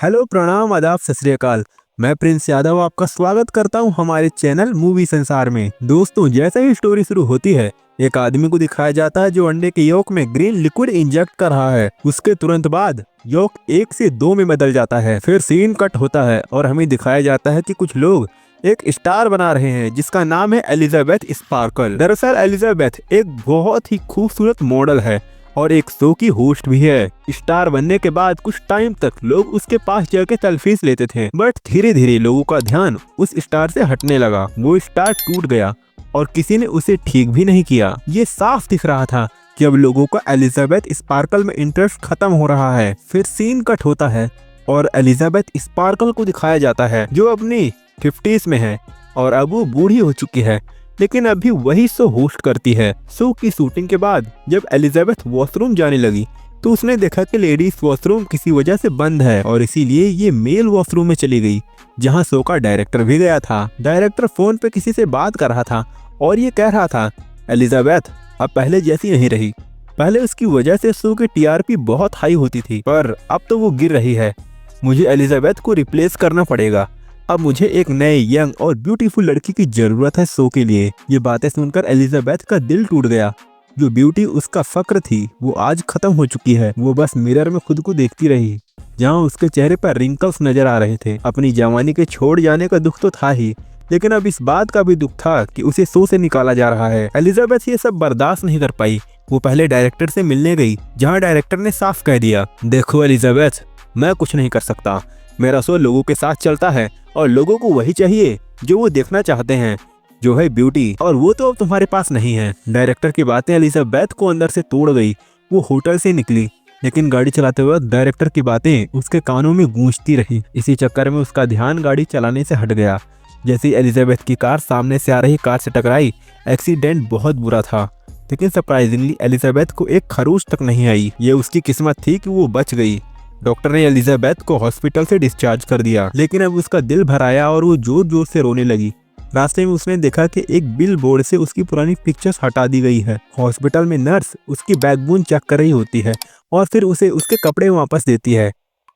Hello, प्रणाम, आदाब, सत श्री अकाल। मैं प्रिंस यादव आपका स्वागत करता हूं हमारे चैनल मूवी संसार में। दोस्तों, जैसे ही स्टोरी शुरू होती है, एक आदमी को दिखाया जाता है जो अंडे के योक में ग्रीन लिक्विड इंजेक्ट कर रहा है। उसके तुरंत बाद योक 1 से 2 में बदल जाता है। फिर सीन कट होता है और हमें दिखाया जाता है कि कुछ लोग एक स्टार बना रहे हैं जिसका नाम है एलिजाबेथ स्पार्कल। दरअसल एलिजाबेथ एक बहुत ही खूबसूरत मॉडल है और एक शो की होस्ट भी है। स्टार बनने के बाद कुछ टाइम तक लोग उसके पास जाके सेल्फीज लेते थे, बट धीरे धीरे लोगों का ध्यान उस स्टार से हटने लगा। वो स्टार टूट गया और किसी ने उसे ठीक भी नहीं किया। ये साफ दिख रहा था कि अब लोगों का एलिजाबेथ स्पार्कल में इंटरेस्ट खत्म हो रहा है। फिर सीन कट होता है और एलिजाबेथ स्पार्कल को दिखाया जाता है जो अपनी 50s में है और अब वो बूढ़ी हो चुकी है, लेकिन अभी वही शो होस्ट करती है। शो की शूटिंग के बाद जब एलिजाबेथ वॉशरूम जाने लगी तो उसने देखा कि लेडीज वॉशरूम किसी वजह से बंद है और इसीलिए ये मेल वॉशरूम में चली गई, जहां शो का डायरेक्टर भी गया था। डायरेक्टर फोन पे किसी से बात कर रहा था और ये कह रहा था, एलिजाबेथ अब पहले जैसी नहीं रही। पहले उसकी वजह से शो की टीआरपी बहुत हाई होती थी, पर अब तो वो गिर रही है। मुझे एलिजाबेथ को रिप्लेस करना पड़ेगा। अब मुझे एक नए यंग और ब्यूटीफुल लड़की की जरूरत है शो के लिए। ये बातें सुनकर एलिजाबेथ का दिल टूट गया। जो ब्यूटी उसका फक्र थी वो आज खत्म हो चुकी है। वो बस मिरर में खुद को देखती रही, जहां उसके चेहरे पर रिंकल्स नजर आ रहे थे। अपनी जवानी के छोड़ जाने का दुख तो था ही, लेकिन अब इस बात का भी दुख था कि उसे शो से निकाला जा रहा है। एलिजाबेथ ये सब बर्दाश्त नहीं कर पाई। वो पहले डायरेक्टर से मिलने गई, जहाँ डायरेक्टर ने साफ कह दिया, देखो एलिजाबेथ, मैं कुछ नहीं कर सकता। मेरा शो लोगों के साथ चलता है और लोगों को वही चाहिए जो वो देखना चाहते हैं, जो है ब्यूटी, और वो तो अब तुम्हारे पास नहीं है। डायरेक्टर की बातें एलिजाबेथ को अंदर से तोड़ गई। वो होटल से निकली, लेकिन गाड़ी चलाते वक्त डायरेक्टर की बातें उसके कानों में गूंजती रही। इसी चक्कर में उसका ध्यान गाड़ी चलाने से हट गया। जैसे ही एलिजाबेथ की कार सामने से आ रही कार से टकराई। एक्सीडेंट बहुत बुरा था, लेकिन सरप्राइजिंगली एलिजाबेथ को एक खरोच तक नहीं आई। ये उसकी किस्मत थी कि वो बच गई। डॉक्टर ने एलिजाबेथ को हॉस्पिटल से डिस्चार्ज कर दिया, लेकिन अब उसका दिल भर आया और वो जोर जोर से रोने लगी। रास्ते में उसने देखा कि एक बिल बोर्ड से उसकी पुरानी पिक्चर्स हटा दी गई है। हॉस्पिटल में नर्स उसकी बैकबोन चेक कर रही होती है और फिर उसे उसके कपड़े वापस देती है।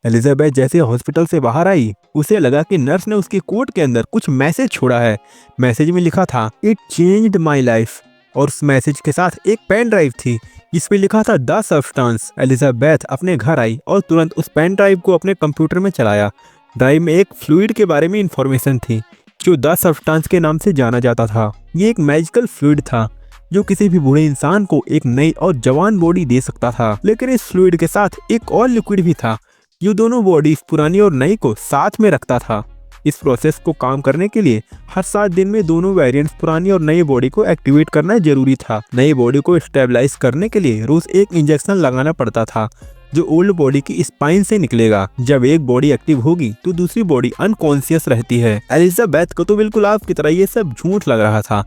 एलिजाबेथ जैसे हॉस्पिटल से बाहर आई, उसे लगा कि नर्स ने उसकी कोट के अंदर कुछ मैसेज छोड़ा है। मैसेज में लिखा था, इट चेंज्ड माई लाइफ, और उस मैसेज के साथ एक पेन ड्राइव थी जिसपे लिखा था द सब्सटेंस। एलिजाबेथ अपने घर आई और तुरंत उस पेन ड्राइव को अपने कंप्यूटर में चलाया। ड्राइव में एक फ्लूइड के बारे में इंफॉर्मेशन थी जो द सब्सटेंस के नाम से जाना जाता था। ये एक मैजिकल फ्लूइड था जो किसी भी बूढ़े इंसान को एक नई और जवान बॉडी दे सकता था। लेकिन इस फ्लूइड के साथ एक और लिक्विड भी था जो दोनों बॉडीज पुरानी और नई को साथ में रखता था। इस प्रोसेस को काम करने के लिए हर 7 दिन में दोनों वेरिएंट्स पुरानी और नई बॉडी को एक्टिवेट करना जरूरी था। नई बॉडी को स्टेबलाइज करने के लिए रोज एक इंजेक्शन लगाना पड़ता था जो ओल्ड बॉडी की स्पाइन से निकलेगा। जब एक बॉडी एक्टिव होगी तो दूसरी बॉडी अनकॉन्शियस रहती है। एलिजाबेथ को तो बिल्कुल आपकी तरह ये सब झूठ लग रहा था।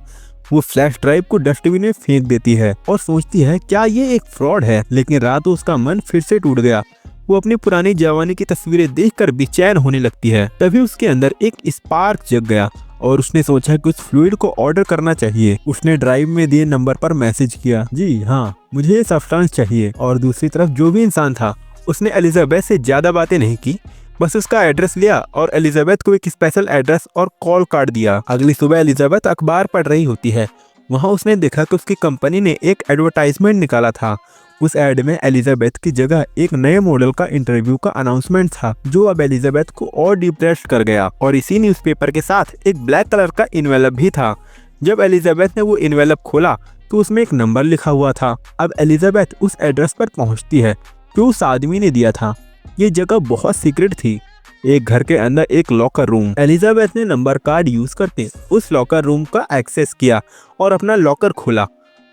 वो फ्लैश ड्राइव को डस्टबिन में फेंक देती है और सोचती है क्या ये एक फ्रॉड है, लेकिन रातों उसका मन फिर से टूट गया। वो अपनी पुरानी जवानी की तस्वीरें देखकर बेचैन होने लगती है। तभी उसके अंदर एक स्पार्क जग गया और उसने सोचा कि उस फ्लूइड को ऑर्डर करना चाहिए। उसने ड्राइव में दिए नंबर पर मैसेज किया, जी हाँ, मुझे ये सब्सटेंस चाहिए। और दूसरी तरफ जो भी इंसान था उसने एलिजाबेथ से ज्यादा बातें नहीं की, बस उसका एड्रेस लिया और एलिजाबेथ को एक स्पेशल एड्रेस और कॉल कार्ड दिया। अगली सुबह एलिजाबेथ अखबार पढ़ रही होती है। वहाँ उसने देखा कि उसकी कंपनी ने एक एडवर्टाइजमेंट निकाला था। उस एड में एलिजाबेथ की जगह एक नए मॉडल का इंटरव्यू का अनाउंसमेंट था जो अब एलिजाबेथ को और डिप्रेस्ड कर गया। और इसी न्यूज़पेपर के साथ एक ब्लैक कलर का इन्वेलप भी था। जब एलिजाबेथ ने वो इन्वेलप खोला तो उसमें एक नंबर लिखा हुआ था। अब एलिजाबेथ उस एड्रेस पर पहुंचती है जो उस आदमी ने दिया था। ये जगह बहुत सीक्रेट थी, एक घर के अंदर एक लॉकर रूम। एलिजाबेथ ने नंबर कार्ड यूज करते उस लॉकर रूम का एक्सेस किया और अपना लॉकर खोला।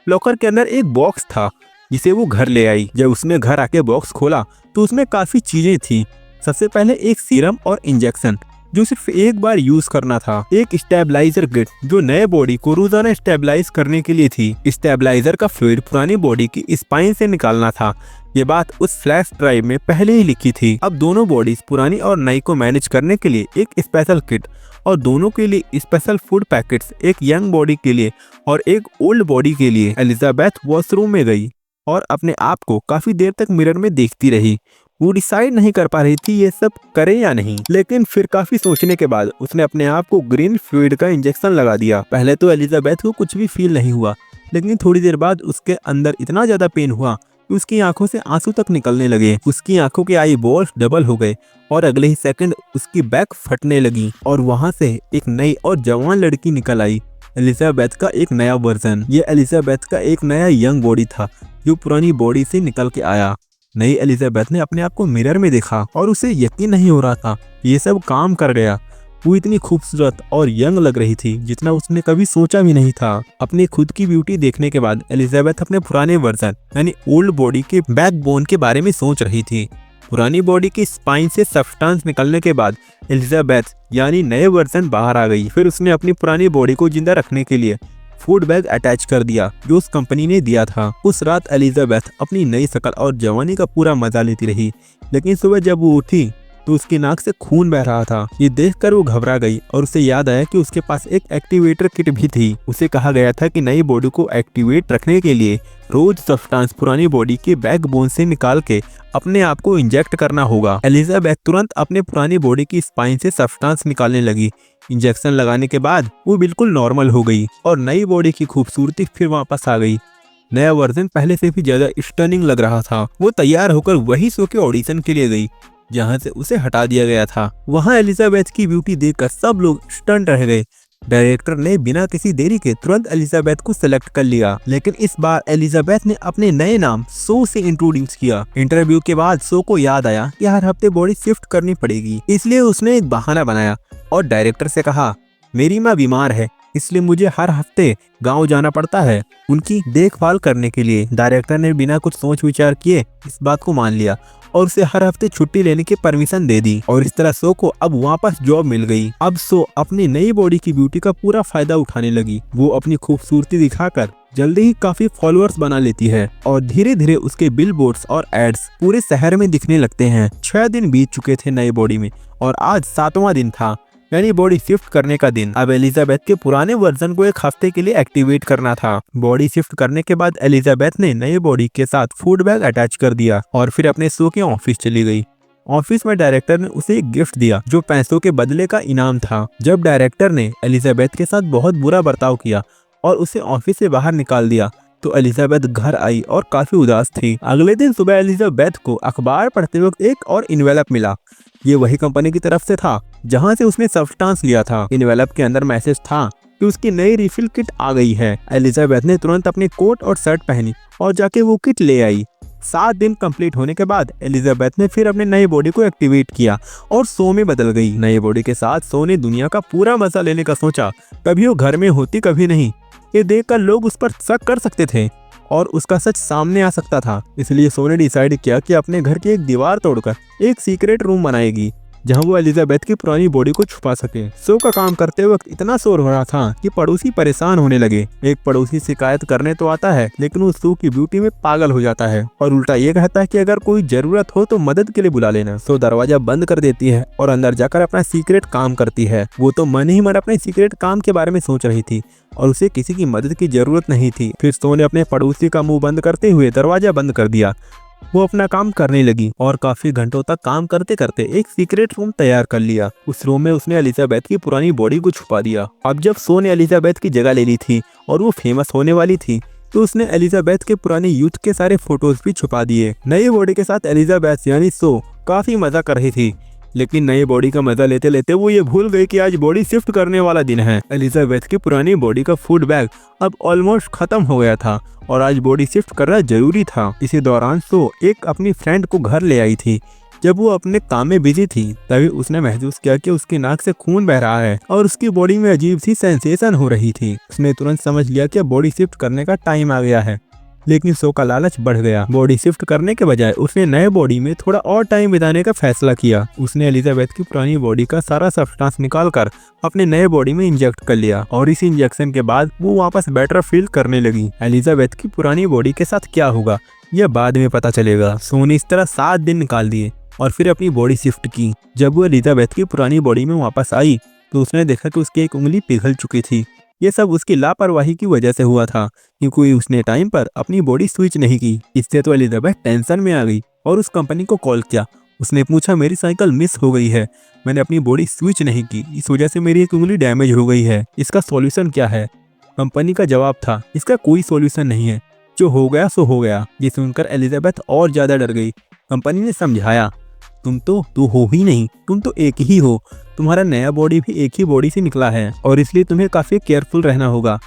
लॉकर के अंदर एक बॉक्स था जिसे वो घर ले आई। जब उसने घर आके बॉक्स खोला तो उसमें काफी चीजें थी। सबसे पहले एक सीरम और इंजेक्शन जो सिर्फ एक बार यूज करना था। एक स्टेबलाइजर किट जो नए बॉडी को रोजाना स्टेबलाइज करने के लिए थी। स्टेबलाइजर का फ्लूइड पुरानी बॉडी की स्पाइन से निकालना था। ये बात उस फ्लैश ड्राइव में पहले ही लिखी थी। अब दोनों बॉडीज पुरानी और नई को मैनेज करने के लिए एक स्पेशल किट और दोनों के लिए स्पेशल फूड पैकेट्स, एक यंग बॉडी के लिए और एक ओल्ड बॉडी के लिए। एलिजाबेथ वॉशरूम में गई और अपने आप को काफी देर तक मिरर में देखती रही। वो डिसाइड नहीं कर पा रही थी ये सब करे या नहीं, लेकिन फिर काफी सोचने के बाद उसने अपने आप को ग्रीन फ्लूइड का इंजेक्शन लगा दिया। पहले तो एलिजाबेथ को कुछ भी फील नहीं हुआ, लेकिन थोड़ी देर बाद उसके अंदर इतना ज्यादा पेन हुआ कि उसकी आंखों से आंसू तक निकलने लगे। उसकी आंखों के आई बॉल्स डबल हो गए और अगले ही सेकंड उसकी बैक फटने लगी और वहां से एक नई और जवान लड़की निकल आई, एलिजाबेथ का एक नया वर्जन। ये एलिजाबेथ का एक नया यंग बॉडी था जो पुरानी बॉडी से निकल के आया। नई एलिजाबेथ ने अपने आप को मिरर में देखा और उसे यकीन नहीं हो रहा था ये सब काम कर गया। वो इतनी खूबसूरत और यंग लग रही थी जितना उसने कभी सोचा भी नहीं था। अपनी खुद की ब्यूटी देखने के बाद एलिजाबेथ अपने पुराने वर्जन यानी ओल्ड बॉडी के बैकबोन के बारे में सोच रही थी। पुरानी बॉडी की स्पाइन से सब्सटेंस निकलने के बाद एलिजाबेथ यानी नए वर्जन बाहर आ गई। फिर उसने अपनी पुरानी बॉडी को जिंदा रखने के लिए फूड बैग अटैच कर दिया जो उस कंपनी ने दिया था। उस रात एलिजाबेथ अपनी नई शक्ल और जवानी का पूरा मजा लेती रही, लेकिन सुबह जब वो उठी तो उसकी नाक से खून बह रहा था। ये देखकर वो घबरा गई और उसे याद आया कि उसके पास एक एक्टिवेटर किट भी थी। उसे कहा गया था कि नई बॉडी को एक्टिवेट रखने के लिए रोज सब्सटेंस पुरानी बॉडी के बैकबोन से निकाल के अपने आप को इंजेक्ट करना होगा। एलिजाबेथ तुरंत अपने पुरानी बॉडी की स्पाइन से सब्सटेंस निकालने लगी। इंजेक्शन लगाने के बाद वो बिल्कुल नॉर्मल हो गई और नई बॉडी की खूबसूरती फिर वापस आ गई। नया वर्जन पहले से भी ज्यादा स्टनिंग लग रहा था। वो तैयार होकर वही शो के ऑडिशन के लिए गई जहां से उसे हटा दिया गया था। वहां एलिजाबेथ की ब्यूटी देखकर सब लोग स्टन रह गए। डायरेक्टर ने बिना किसी देरी के तुरंत एलिजाबेथ को सिलेक्ट कर लिया, लेकिन इस बार एलिजाबेथ ने अपने नए नाम सो से इंट्रोड्यूस किया। इंटरव्यू के बाद सो को याद आया कि हर हफ्ते बॉडी शिफ्ट करनी पड़ेगी, इसलिए उसने एक बहाना बनाया और डायरेक्टर से कहा, मेरी माँ बीमार है इसलिए मुझे हर हफ्ते गांव जाना पड़ता है उनकी देखभाल करने के लिए। डायरेक्टर ने बिना कुछ सोच विचार किए इस बात को मान लिया और उसे हर हफ्ते छुट्टी लेने की परमिशन दे दी और इस तरह सो को अब वापस जॉब मिल गई। अब सो अपनी नई बॉडी की ब्यूटी का पूरा फायदा उठाने लगी। वो अपनी खूबसूरती दिखाकर जल्दी ही काफी फॉलोअर्स बना लेती है और धीरे धीरे उसके बिलबोर्ड्स और एड्स पूरे शहर में दिखने लगते हैं। 6 दिन बीत चुके थे नई बॉडी में और आज 7वां दिन था, यानी बॉडी शिफ्ट करने का दिन। अब एलिजाबेथ के पुराने वर्जन को एक हफ्ते के लिए एक्टिवेट करना था। बॉडी शिफ्ट करने के बाद एलिजाबेथ ने नई बॉडी के साथ फूड बैग अटैच कर दिया और फिर अपने शो के ऑफिस चली गई। ऑफिस में डायरेक्टर ने उसे एक गिफ्ट दिया जो पैसों के बदले का इनाम था। जब डायरेक्टर ने एलिजाबेथ के साथ बहुत बुरा बर्ताव किया और उसे ऑफिस से बाहर निकाल दिया तो एलिजाबेथ घर आई और काफी उदास थी। अगले दिन सुबह एलिजाबेथ को अखबार पढ़ते वक्त एक और इन्वेलप मिला। ये वही कंपनी की तरफ से था जहां से उसने सब्सटेंस लिया था। इन्वेलप के अंदर मैसेज था कि उसकी नई रिफिल किट आ गई है। एलिजाबेथ ने तुरंत अपनी कोट और शर्ट पहनी और जाके वो किट ले आई। 7 दिन कंप्लीट होने के बाद एलिजाबेथ ने फिर अपने नई बॉडी को एक्टिवेट किया और सो में बदल गई। नई बॉडी के साथ सो ने दुनिया का पूरा मजा लेने का सोचा। कभी वो घर में होती कभी नहीं। ये देखकर लोग उस पर शक कर सकते थे और उसका सच सामने आ सकता था। इसलिए सो ने डिसाइड किया कि अपने घर की एक दीवार तोड़कर एक सीक्रेट रूम बनाएगी जहां वो एलिजाबेथ की पुरानी बॉडी को छुपा सके। सो का काम करते वक्त इतना शोर हो रहा था कि पड़ोसी परेशान होने लगे। एक पड़ोसी शिकायत करने तो आता है लेकिन वो सो की ब्यूटी में पागल हो जाता है और उल्टा ये कहता है कि अगर कोई जरूरत हो तो मदद के लिए बुला लेना। सो दरवाजा बंद कर देती है और अंदर जाकर अपना सीक्रेट काम करती है। वो तो मन ही मन अपने सीक्रेट काम के बारे में सोच रही थी और उसे किसी की मदद की जरूरत नहीं थी। फिर सो ने अपने पड़ोसी का मुंह बंद करते हुए दरवाजा बंद कर दिया। वो अपना काम करने लगी और काफी घंटों तक काम करते करते एक सीक्रेट रूम तैयार कर लिया। उस रूम में उसने एलिजाबेथ की पुरानी बॉडी को छुपा दिया। अब जब सो ने एलिजाबेथ की जगह ले ली थी और वो फेमस होने वाली थी तो उसने एलिजाबेथ के पुरानी यूथ के सारे फोटोज भी छुपा दिए। नई बॉडी के साथ एलिजाबेथ यानी सो काफी मजा कर रही थी, लेकिन नई बॉडी का मजा लेते लेते वो ये भूल गई कि आज बॉडी शिफ्ट करने वाला दिन है। एलिजाबेथ की पुरानी बॉडी का फूड बैग अब ऑलमोस्ट खत्म हो गया था और आज बॉडी शिफ्ट करना जरूरी था। इसी दौरान सो एक अपनी फ्रेंड को घर ले आई थी। जब वो अपने काम में बिजी थी तभी उसने महसूस किया कि उसकी नाक से खून बह रहा है और उसकी बॉडी में अजीब सी सेंसेशन हो रही थी। उसने तुरंत समझ लिया कि बॉडी शिफ्ट करने का टाइम आ गया है, लेकिन सो का लालच बढ़ गया। बॉडी शिफ्ट करने के बजाय उसने नए बॉडी में थोड़ा और टाइम बिताने का फैसला किया। उसने एलिजाबेथ की पुरानी बॉडी का सारा सब्सटेंस निकालकर अपने नए बॉडी में इंजेक्ट कर लिया और इस इंजेक्शन के बाद वो वापस बेटर फील करने लगी। एलिजाबेथ की पुरानी बॉडी के साथ क्या होगा यह बाद में पता चलेगा। सो ने इस तरह 7 दिन निकाल दिए और फिर अपनी बॉडी शिफ्ट की। जब वो एलिजाबेथ की पुरानी बॉडी में वापस आई तो उसने देखा कि उसकी एक उंगली पिघल चुकी थी। ये सब उसकी लापरवाही की वजह से हुआ था क्योंकि उसने टाइम पर अपनी बॉडी स्विच नहीं की। इससे तो एलिजाबेथ टेंशन में आ गई और उस कंपनी को कॉल किया। उसने पूछा मेरी साइकिल मिस हो गई है, मैंने अपनी बॉडी स्विच नहीं की, इस वजह से मेरी एक उंगली डैमेज हो गई है, इसका सॉल्यूशन क्या है। कंपनी का जवाब था इसका कोई सॉल्यूशन नहीं है, जो हो गया सो हो गया। ये सुनकर एलिजाबेथ और ज्यादा डर गई। कंपनी ने समझाया तुम तो हो ही नहीं, तुम तो एक ही हो, तुम्हारा नया बॉडी भी एक ही बॉडी से निकला है और इसलिए तुम्हें काफी केयरफुल रहना होगा।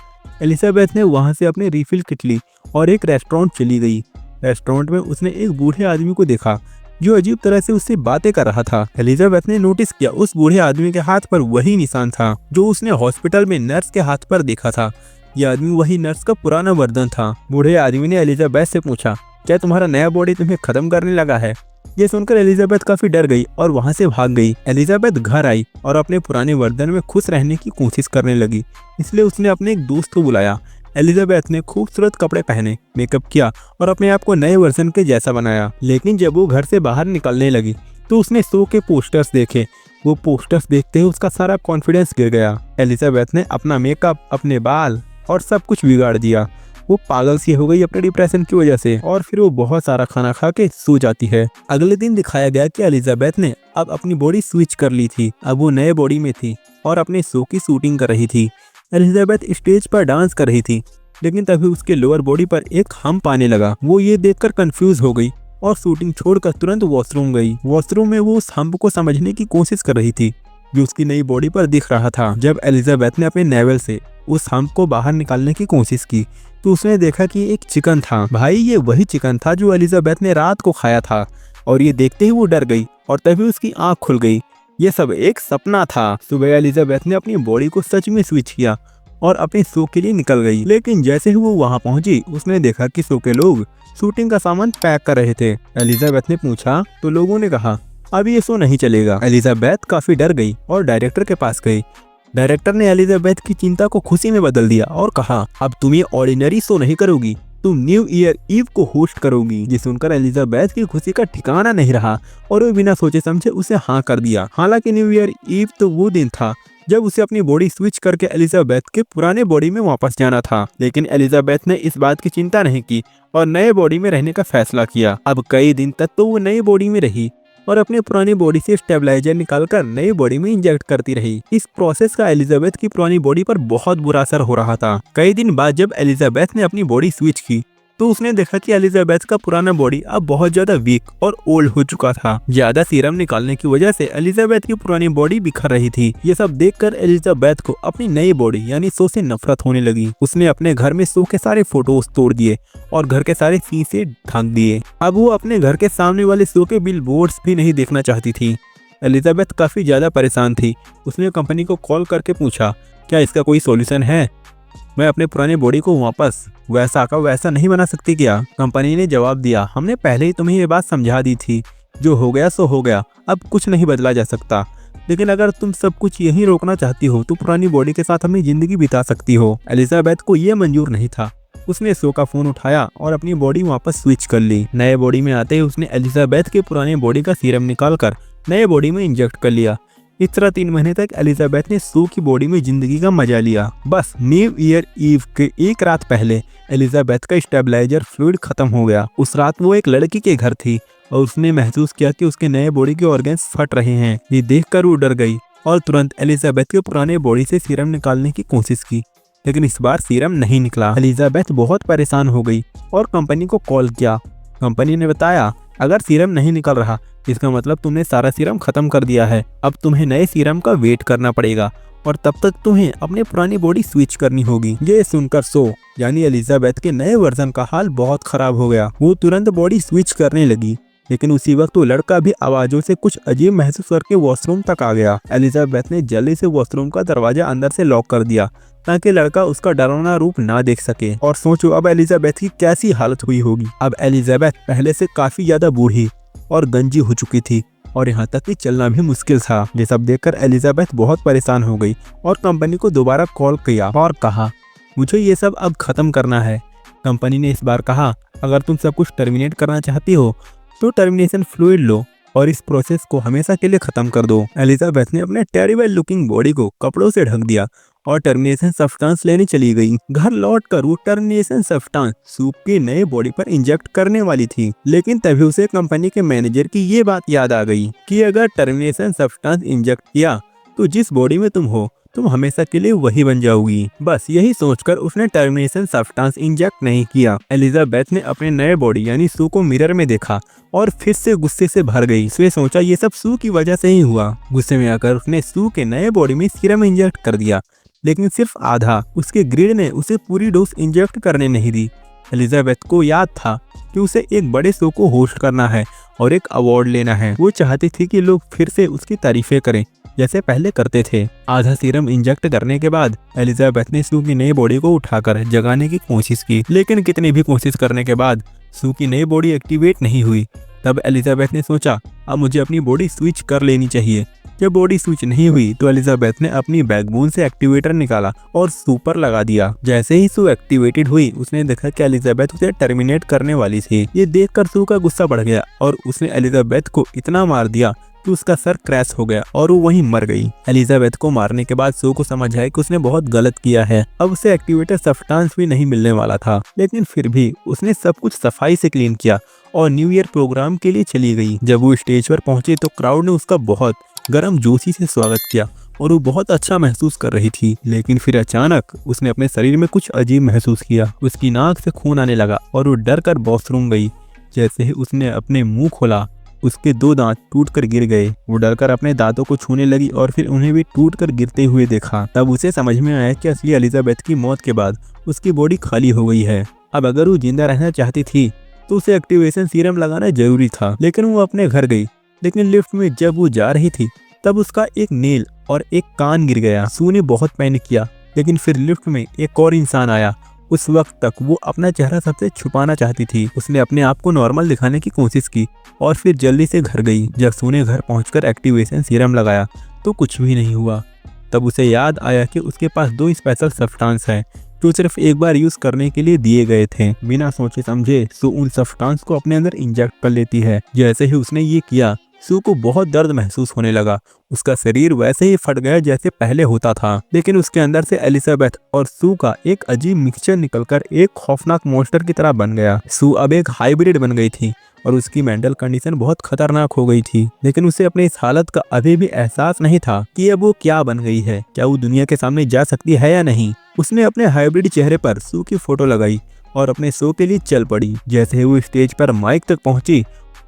एलिजाबेथ ने वहां से अपने रिफिल किट ली और एक रेस्टोरेंट चली गई। रेस्टोरेंट में उसने एक बूढ़े आदमी को देखा जो अजीब तरह से उससे बातें कर रहा था। एलिजाबेथ ने नोटिस किया उस बूढ़े आदमी के हाथ पर वही निशान था जो उसने हॉस्पिटल में नर्स के हाथ पर देखा था। यह आदमी वही नर्स का पुराना वर्जन था। बूढ़े आदमी ने एलिजाबेथ से पूछा क्या तुम्हारा नया बॉडी तुम्हें खत्म करने लगा है। ये सुनकर एलिजाबेथ काफी डर गई और वहां से भाग गई। एलिजाबेथ घर आई और अपने पुराने वर्जन में खुश रहने की कोशिश करने लगी, इसलिए उसने अपने एक दोस्त को बुलाया। एलिजाबेथ ने खूबसूरत कपड़े पहने, मेकअप किया और अपने आप को नए वर्जन के जैसा बनाया। लेकिन जब वो घर से बाहर निकलने लगी तो उसने शो के पोस्टर्स देखे। वो पोस्टर्स देखते ही उसका सारा कॉन्फिडेंस गिर गया। एलिजाबेथ ने अपना मेकअप, अपने बाल और सब कुछ बिगाड़ दिया। वो पागल सी हो गई अपने डिप्रेशन की वजह से और फिर वो बहुत सारा खाना खा के सो जाती है। अगले दिन दिखाया गया कि एलिजाबेथ ने अब अपनी बॉडी स्विच कर ली थी। अब वो नए बॉडी में थी और अपने शो की शूटिंग कर रही थी। एलिजाबेथ स्टेज पर डांस कर रही थी, लेकिन तभी उसके लोअर बॉडी पर एक हम्प आने लगा। वो ये देखकर कंफ्यूज हो गई और शूटिंग छोड़कर तुरंत वॉशरूम गई। वॉशरूम में वो उस हम्प को समझने की कोशिश कर रही थी जो उसकी नई बॉडी पर दिख रहा था। जब एलिजाबेथ ने अपने नेवल से उस हम्प को बाहर निकालने की कोशिश की तो उसने देखा कि एक चिकन था। भाई ये वही चिकन था जो एलिजाबेथ ने रात को खाया था और ये देखते ही वो डर गई और तभी उसकी आंख खुल गई। ये सब एक सपना था। सुबह एलिजाबेथ ने अपनी बॉडी को सच में स्विच किया और अपने शो के लिए निकल गई। लेकिन जैसे ही वो वहां पहुंची उसने देखा कि शो के लोग शूटिंग का सामान पैक कर रहे थे। एलिजाबेथ ने पूछा तो लोगों ने कहा अब ये शो नहीं चलेगा। एलिजाबेथ काफी डर गई और डायरेक्टर के पास गई। डायरेक्टर ने एलिजाबेथ की चिंता को खुशी में बदल दिया और कहा अब तुम ये ऑर्डिनरी शो नहीं करोगी, तुम न्यू ईयर ईव को होस्ट करोगी। ये सुनकर एलिजाबेथ की खुशी का ठिकाना नहीं रहा और वो बिना सोचे समझे उसे हाँ कर दिया। हालांकि न्यू ईयर ईव तो वो दिन था जब उसे अपनी बॉडी स्विच करके एलिजाबेथ के पुराने बॉडी में वापस जाना था। लेकिन एलिजाबेथ ने इस बात की चिंता नहीं की और नए बॉडी में रहने का फैसला किया। अब कई दिन तक तो वो नई बॉडी में रही और अपने पुरानी बॉडी से स्टेबलाइजर निकालकर नई बॉडी में इंजेक्ट करती रही। इस प्रोसेस का एलिजाबेथ की पुरानी बॉडी पर बहुत बुरा असर हो रहा था। कई दिन बाद जब एलिजाबेथ ने अपनी बॉडी स्विच की तो उसने देखा कि एलिजाबेथ का पुराना बॉडी अब बहुत ज्यादा वीक और ओल्ड हो चुका था। ज्यादा सीरम निकालने की वजह से एलिजाबेथ की पुरानी बॉडी बिखर रही थी। ये सब देखकर एलिजाबेथ को अपनी नई बॉडी यानी शो से नफरत होने लगी। उसने अपने घर में शो के सारे फोटोज तोड़ दिए और घर के सारे शीशे ढक दिए। अब वो अपने घर के सामने वाले शो के बिलबोर्ड्स भी नहीं देखना चाहती थी। एलिजाबेथ काफी ज्यादा परेशान थी। उसने कंपनी को कॉल करके पूछा क्या इसका कोई सॉल्यूशन है, मैं अपने पुराने बॉडी को वापस वैसा का वैसा नहीं बना सकती क्या। कंपनी ने जवाब दिया हमने पहले ही तुम्हें ये बात समझा दी थी, जो हो गया सो हो गया, अब कुछ नहीं बदला जा सकता। लेकिन अगर तुम सब कुछ यहीं रोकना चाहती हो तो पुरानी बॉडी के साथ अपनी जिंदगी बिता सकती हो। एलिजाबेथ को यह मंजूर नहीं था। उसने शो का फोन उठाया और अपनी बॉडी वापस स्विच कर ली। नए बॉडी में आते ही उसने एलिजाबेथ के पुराने बॉडी का सीरम निकालकर नए बॉडी में इंजेक्ट कर लिया। इस तरह 3 महीने तक एलिजाबेथ ने शो की बॉडी में जिंदगी का मजा लिया। बस न्यू ईयर ईव के एक रात पहले एलिजाबेथ का स्टेबलाइजर फ्लूइड खत्म हो गया। उस रात वो एक लड़की के घर थी और उसने महसूस किया कि उसके नए बॉडी के ऑर्गन्स फट रहे हैं। ये देखकर वो डर गई और तुरंत एलिजाबेथ के पुराने बॉडी से सीरम निकालने की कोशिश की, लेकिन इस बार सीरम नहीं निकला। एलिजाबेथ बहुत परेशान हो गई और कंपनी को कॉल किया। कंपनी ने बताया अगर सीरम नहीं निकल रहा इसका मतलब तुमने सारा सीरम खत्म कर दिया है। अब तुम्हें नए सीरम का वेट करना पड़ेगा और तब तक तुम्हें अपनी पुरानी बॉडी स्विच करनी होगी। ये सुनकर शो यानी एलिजाबेथ के नए वर्जन का हाल बहुत खराब हो गया। वो तुरंत बॉडी स्विच करने लगी, लेकिन उसी वक्त वो लड़का भी आवाजों से कुछ अजीब महसूस करके वॉशरूम तक आ गया। एलिजाबेथ ने जल्दी से वॉशरूम का दरवाजा अंदर से लॉक कर दिया ताकि लड़का उसका डरावना रूप ना देख सके। और सोचो अब एलिजाबेथ की कैसी हालत हुई होगी। अब एलिजाबेथ पहले से काफी ज्यादा बूढ़ी और गंजी हो चुकी थी और यहाँ तक कि चलना भी मुश्किल था। ये सब देखकर एलिजाबेथ बहुत परेशान हो गई और कंपनी को दोबारा कॉल किया और कहा मुझे ये सब अब खत्म करना है। कंपनी ने इस बार कहा अगर तुम सब कुछ टर्मिनेट करना चाहती हो तो टर्मिनेशन फ्लूइड लो और इस प्रोसेस को हमेशा के लिए खत्म कर दो। एलिजाबेथ ने अपने टेरिबल लुकिंग बॉडी को कपड़ों से ढक दिया और टर्मिनेशन सब्सटेंस लेने चली गई। घर लौटकर वो टर्मिनेशन सब्सटेंस सू के नए बॉडी पर इंजेक्ट करने वाली थी, लेकिन तभी उसे कंपनी के मैनेजर की ये बात याद आ गई कि अगर टर्मिनेशन सब्सटेंस इंजेक्ट किया तो जिस बॉडी में तुम हो तुम हमेशा के लिए वही बन जाओगी। बस यही सोचकर उसने टर्मिनेशन सब्सटेंस इंजेक्ट नहीं किया। एलिजाबेथ ने अपने नए बॉडी यानी सू को मिरर में देखा और फिर से गुस्से से भर गई। उसने सोचा ये सब सू की वजह से ही हुआ। गुस्से में आकर उसने सू के नए बॉडी में सीरम इंजेक्ट कर दिया, लेकिन सिर्फ आधा। उसके ग्रिड ने उसे पूरी डोज इंजेक्ट करने नहीं दी। एलिजाबेथ को याद था कि उसे एक बड़े शो को होस्ट करना है और एक अवार्ड लेना है। वो चाहती थी कि लोग फिर से उसकी तारीफें करें जैसे पहले करते थे। आधा सीरम इंजेक्ट करने के बाद एलिजाबेथ ने सू की नई बॉडी को उठाकर जगाने की कोशिश की, लेकिन कितनी भी कोशिश करने के बाद सू की नई बॉडी एक्टिवेट नहीं हुई। तब एलिजाबेथ ने सोचा अब मुझे अपनी बॉडी स्विच कर लेनी चाहिए। जब बॉडी स्विच नहीं हुई तो एलिजाबेथ ने अपनी बैकबोन से एक्टिवेटर निकाला और सू पर लगा दिया। जैसे ही सू एक्टिवेटेड हुई उसने देखा कि एलिजाबेथ उसे टर्मिनेट करने वाली थी। ये देखकर सू का गुस्सा बढ़ गया और उसने एलिजाबेथ को इतना मार दिया कि उसका सर क्रैश हो गया और वो वहीं मर गई। एलिजाबेथ को मारने के बाद सू को समझ आया कि उसने बहुत गलत किया है। अब उसे एक्टिवेटर सब्सटेंस भी नहीं मिलने वाला था, लेकिन फिर भी उसने सब कुछ सफाई से क्लीन किया और न्यू ईयर प्रोग्राम के लिए चली गई। जब वो स्टेज पर पहुंची तो क्राउड ने उसका बहुत गर्म जोशी से स्वागत किया और वो बहुत अच्छा महसूस कर रही थी। लेकिन फिर अचानक उसने अपने शरीर में कुछ अजीब महसूस किया। उसकी नाक से खून आने लगा और वो डर कर वॉशरूम गई। जैसे ही उसने अपने मुंह खोला उसके 2 दांत टूटकर गिर गए। वो डरकर अपने दांतों को छूने लगी और फिर उन्हें भी टूटकर गिरते हुए देखा। तब उसे समझ में आया कि असली एलिजाबेथ की मौत के बाद उसकी बॉडी खाली हो गई है। अब अगर वो जिंदा रहना चाहती थी तो उसे एक्टिवेशन सीरम लगाना जरूरी था। लेकिन वो अपने घर गई, लेकिन लिफ्ट में जब वो जा रही थी तब उसका एक नेल और एक कान गिर गया। सू ने बहुत पैनिक किया, लेकिन फिर लिफ्ट में एक और इंसान आया। उस वक्त तक वो अपना चेहरा सबसे छुपाना चाहती थी। उसने अपने आप को नॉर्मल दिखाने की कोशिश की और फिर जल्दी से घर गई। जब सू ने घर पहुंचकर एक्टिवेशन सीरम लगाया तो कुछ भी नहीं हुआ। तब उसे याद आया कि उसके पास 2 स्पेशल सब्सटेंस हैं जो सिर्फ एक बार यूज करने के लिए दिए गए थे। बिना सोचे समझे सू उन सब्सटेंस को अपने अंदर इंजेक्ट कर लेती है। जैसे ही उसने ये किया सू को बहुत दर्द महसूस होने लगा। उसका शरीर वैसे ही फट गया जैसे पहले होता था, लेकिन उसके अंदर से एलिजाबेथ और सू का एक अजीब मिक्सचर निकलकर एक खौफनाक मॉन्स्टर की तरह बन गया। सू अब एक हाइब्रिड बन गई थी और उसकी मेंटल कंडीशन बहुत खतरनाक हो गई थी। लेकिन उसे अपने इस हालत का अभी भी एहसास नहीं था कि अब वो क्या बन गई है। क्या वो दुनिया के सामने जा सकती है या नहीं। उसने अपने हाइब्रिड चेहरे पर सू की फोटो लगाई और अपने शो के लिए चल पड़ी। जैसे ही वो स्टेज पर माइक तक पहुंची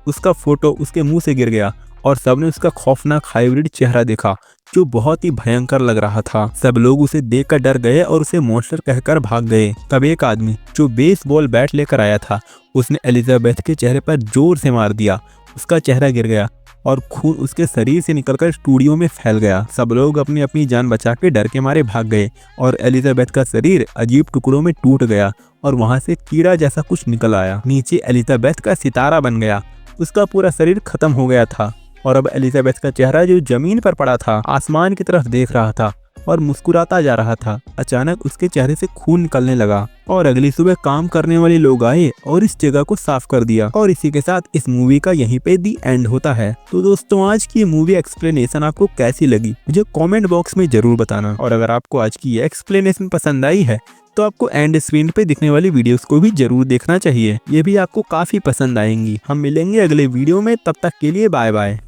उसका फोटो उसके मुंह से गिर गया और सबने उसका खौफनाक हाइब्रिड चेहरा देखा जो बहुत ही भयंकर लग रहा था। सब लोग उसे देखकर डर गए और उसे मॉन्स्टर कहकर भाग गए। तब एक आदमी जो बेसबॉल बैट लेकर आया था उसने एलिजाबेथ के चेहरे पर जोर से मार दिया। उसका चेहरा गिर गया और खून उसके शरीर से निकलकर स्टूडियो में फैल गया। सब लोग अपनी अपनी जान बचा के डर के मारे भाग गए और एलिजाबेथ का शरीर अजीब टुकड़ों में टूट गया और वहां से कीड़ा जैसा कुछ निकल आया। नीचे एलिजाबेथ का सितारा बन गया। उसका पूरा शरीर खत्म हो गया था और अब एलिजाबेथ का चेहरा जो जमीन पर पड़ा था आसमान की तरफ देख रहा था और मुस्कुराता जा रहा था। अचानक उसके चेहरे से खून निकलने लगा और अगली सुबह काम करने वाले लोग आए और इस जगह को साफ कर दिया। और इसी के साथ इस मूवी का यहीं पे दी एंड होता है। तो दोस्तों आज की मूवी एक्सप्लेनेशन आपको कैसी लगी मुझे कमेंट बॉक्स में जरूर बताना। और अगर आपको आज की ये एक्सप्लेनेशन पसंद आई है तो आपको एंड स्क्रीन पे दिखने वाली वीडियोस को भी जरूर देखना चाहिए। ये भी आपको काफी पसंद आएंगी। हम मिलेंगे अगले वीडियो में, तब तक के लिए बाय बाय।